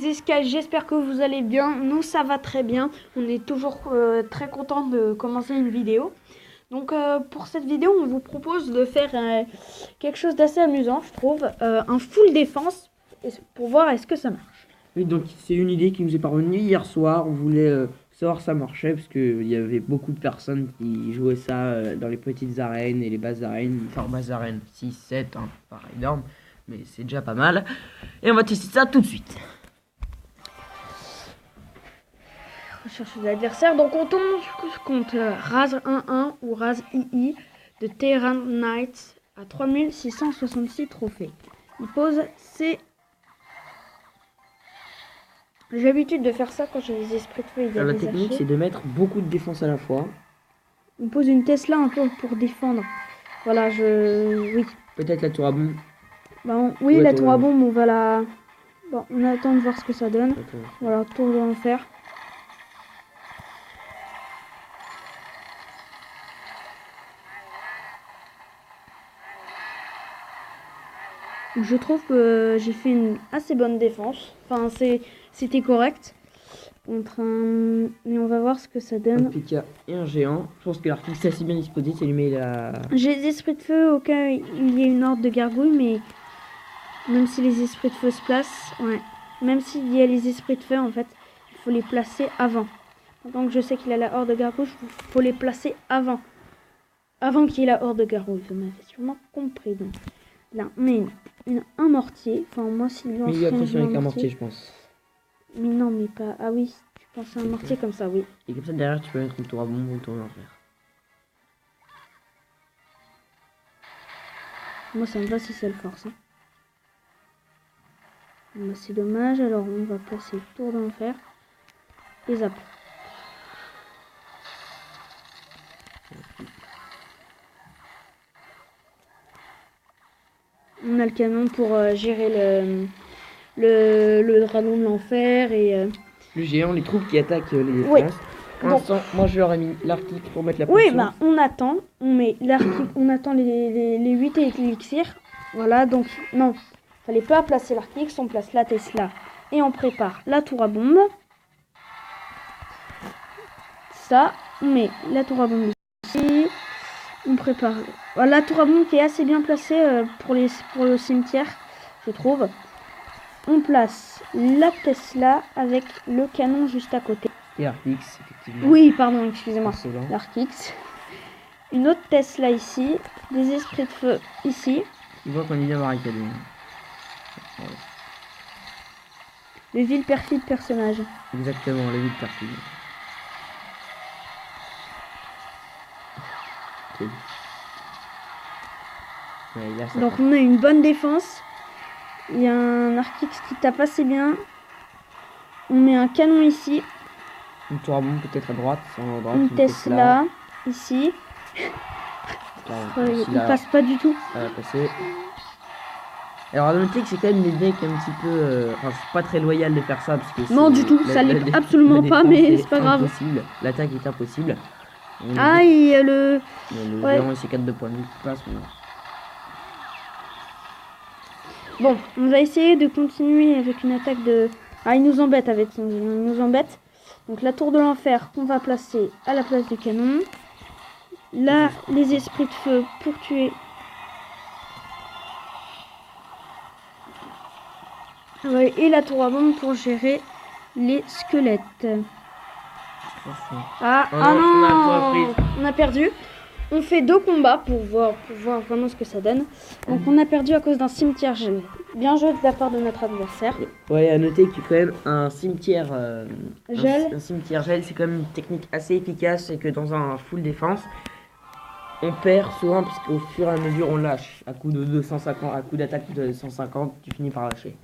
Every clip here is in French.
les escales, j'espère que vous allez bien. Nous, ça va très bien. On est toujours très content de commencer une vidéo. Donc, pour cette vidéo, on vous propose de faire quelque chose d'assez amusant, je trouve. Un full défense, pour voir est-ce que ça marche. Oui, donc c'est une idée qui nous est parvenue hier soir. On voulait savoir si ça marchait, parce qu'il y avait beaucoup de personnes qui jouaient ça dans les petites arènes et les basses arènes. Enfin, basses arènes, 6, 7, hein, pas énorme, mais c'est déjà pas mal. Et on va tester ça tout de suite. Recherche l'adversaire. Donc, on tombe contre Raz 1-1 ou Raz II de Terran Knights à 3666 trophées. Il pose ses... J'ai l'habitude de faire ça quand j'ai les esprits de feu. La technique, c'est de mettre beaucoup de défense à la fois. On pose une Tesla un peu pour défendre. Voilà, oui. Peut-être la tour à bombe. Bon, oui, la tour à bombe, on va la... Bon, on attend de voir ce que ça donne. Voilà, tour de l'enfer. Je trouve que j'ai fait une assez bonne défense. Enfin, c'était correct. Contre un... Mais on va voir ce que ça donne. Un Pika et un géant. Je pense que l'article est assez bien disposé. C'est lui, mais la... J'ai des esprits de feu au cas où il y ait une horde de gargouilles, mais même si les esprits de feu se placent, ouais. Même s'il y a les esprits de feu, en fait, il faut les placer avant. Donc je sais qu'il a la horde de gargouilles, il faut les placer avant. Avant qu'il y ait la horde de gargouilles. Vous m'avez sûrement compris. Donc là, on met un mortier. Enfin, moi, si lui mais il va pressionner avec un mortier, je pense. Mais non, mais pas... Ah oui, tu penses à un mortier comme ça, oui. Et comme ça, derrière, tu peux mettre une tour à bombe ou une tour d'enfer. Moi, ça me va si c'est le force. Hein. Bah, c'est dommage, alors on va placer tour d'enfer et zap. On a le canon pour gérer le dragon de l'enfer et... Le géant, les troupes qui attaquent les défenses. Oui. Pour l'instant, moi je leur ai mis l'arctique pour mettre la pression. Oui, bah on attend, on met l'arctique, on attend les 8 élixirs. Voilà, donc non, fallait pas placer l'arctique, on place la Tesla et on prépare la tour à bombe. Ça, on met la tour à bombe ici. On prépare la tour à bombe qui est assez bien placée pour le cimetière, je trouve. On place la Tesla avec le canon juste à côté. Et l'Arctix, effectivement. Oui, pardon, excusez-moi. L'Arctix. Une autre Tesla ici. Des esprits de feu ici. Tu vois qu'on est bien barricadé. Ouais. Le vil perfide personnage. Exactement, le vil perfide. Okay. Ouais, là, donc on a une bonne défense. Il y a un Arctix qui tape assez bien. On met un canon ici. Une tour à bombe peut-être à droite. Une Tesla ici. Il passe pas du tout. Ça va passer. Alors à noter que c'est quand même des decks un petit peu... Enfin, c'est pas très loyal de faire ça. Parce que non du tout, ça l'est absolument pas, mais c'est pas grave. L'attaque est impossible. Ah, il y a le... ouais. Géant et ses 4 de points de vie qui passent. Bon, on va essayer de continuer avec une attaque de... Ah, il nous embête avec son... Il nous embête. Donc la tour de l'enfer qu'on va placer à la place du canon. Là, les esprits de feu pour tuer. Ouais, et la tour à bombe pour gérer les squelettes. Ah, oh non, on a perdu. On fait 2 combats pour voir vraiment ce que ça donne. Donc on a perdu à cause d'un cimetière gel. Bien joué de la part de notre adversaire. Ouais, à noter que quand même un cimetière gel. Un cimetière gel, c'est quand même une technique assez efficace et que dans un full défense, on perd souvent parce qu'au fur et à mesure on lâche. À coup de 250, à coup d'attaque de 250, tu finis par lâcher.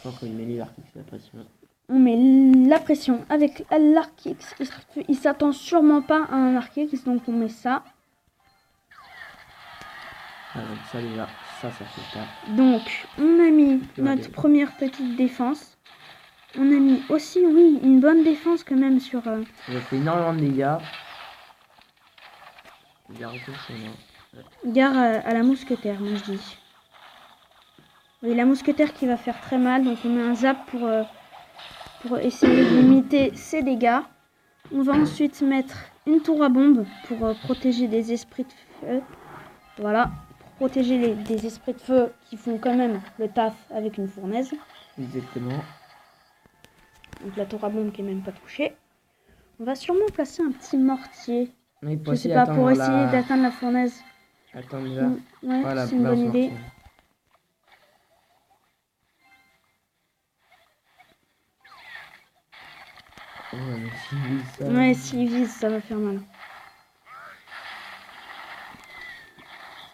Donc il met l'arctique, c'est la pression. On met la pression avec l'Arctix. Il s'attend sûrement pas à un Arctix, donc on met ça. Donc ça déjà, ça fait pas. Donc on a mis notre première petite défense. On a mis aussi, oui, une bonne défense quand même sur... On a fait énormément de dégâts. Gare à la mousquetaire, moi je dis. Oui, la mousquetaire qui va faire très mal, donc on met un zap pour essayer de limiter ses dégâts. On va ensuite mettre une tour à bombe pour protéger des esprits de feu. Voilà, pour protéger des esprits de feu qui font quand même le taf avec une fournaise. Exactement. Donc la tour à bombe qui est même pas touchée. On va sûrement placer un petit mortier. Oui, Je sais pas, pour essayer d'atteindre la fournaise. Attends, là. Ouais, Voilà, c'est une bonne idée. Oh, mais s'il vise ça... Ouais, s'il vise, ça va faire mal.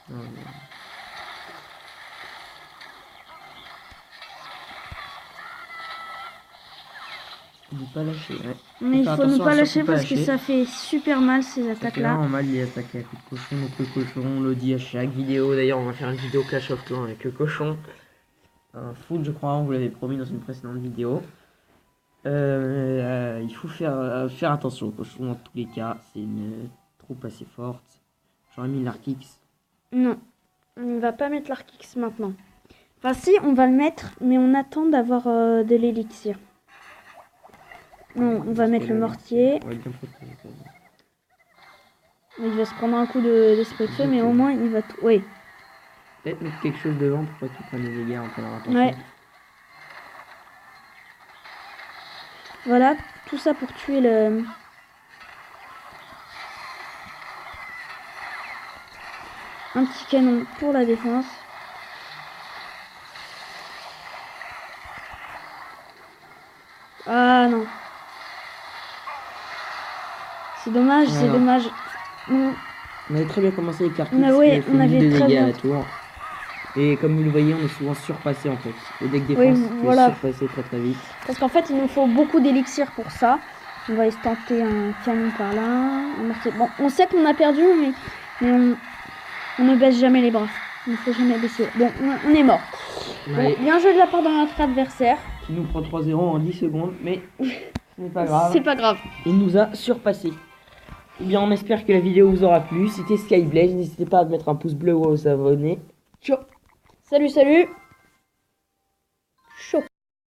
Non, non. Il ne pas lâcher, ouais. Mais il faut ne pas lâcher parce que lâcher. ça fait super mal ces Ça fait attaques-là. vraiment mal les attaques avec le cochon. Donc le cochon, on le dit à chaque vidéo. D'ailleurs, on va faire une vidéo Clash of Clans avec le cochon. Un full, je crois, on vous l'avait promis dans une précédente vidéo. Il faut faire attention au cochon dans tous les cas. C'est une troupe assez forte. J'aurais mis l'Arkix. Non, on ne va pas mettre l'Arkix maintenant. Enfin si, on va le mettre, mais on attend d'avoir de l'élixir. Non, on va mettre le mortier. Ouais, bien protégé, ça. Il va se prendre un coup d'esprit de feu, mais au moins il va tout... Oui. Peut-être mettre quelque chose devant pour pas qu'il prenne des dégâts en prenant attention. Ouais. Voilà, tout ça pour tuer le... Un petit canon pour la défense. Ah non. C'est dommage, Voilà. c'est dommage. Non. On avait très bien commencé avec l'Arkix. Ouais, on avait des très dégâts à bien. la tour. Et comme vous le voyez, on est souvent surpassé en fait. Le deck défense Oui, voilà. surpassé très très vite. Parce qu'en fait, il nous faut beaucoup d'élixir pour ça. On va essayer de tenter un canon par là. Bon, on sait qu'on a perdu, mais on ne baisse jamais les bras. Il ne faut jamais baisser. Bon, on est mort. Ouais. Bon, bien joué de la part de notre adversaire. Qui nous prend 3-0 en 10 secondes, mais ce n'est pas grave. C'est pas grave. Il nous a surpassé. Eh bien, on espère que la vidéo vous aura plu. C'était Skyblaze. N'hésitez pas à mettre un pouce bleu ou à vous abonner. Ciao. Salut, salut.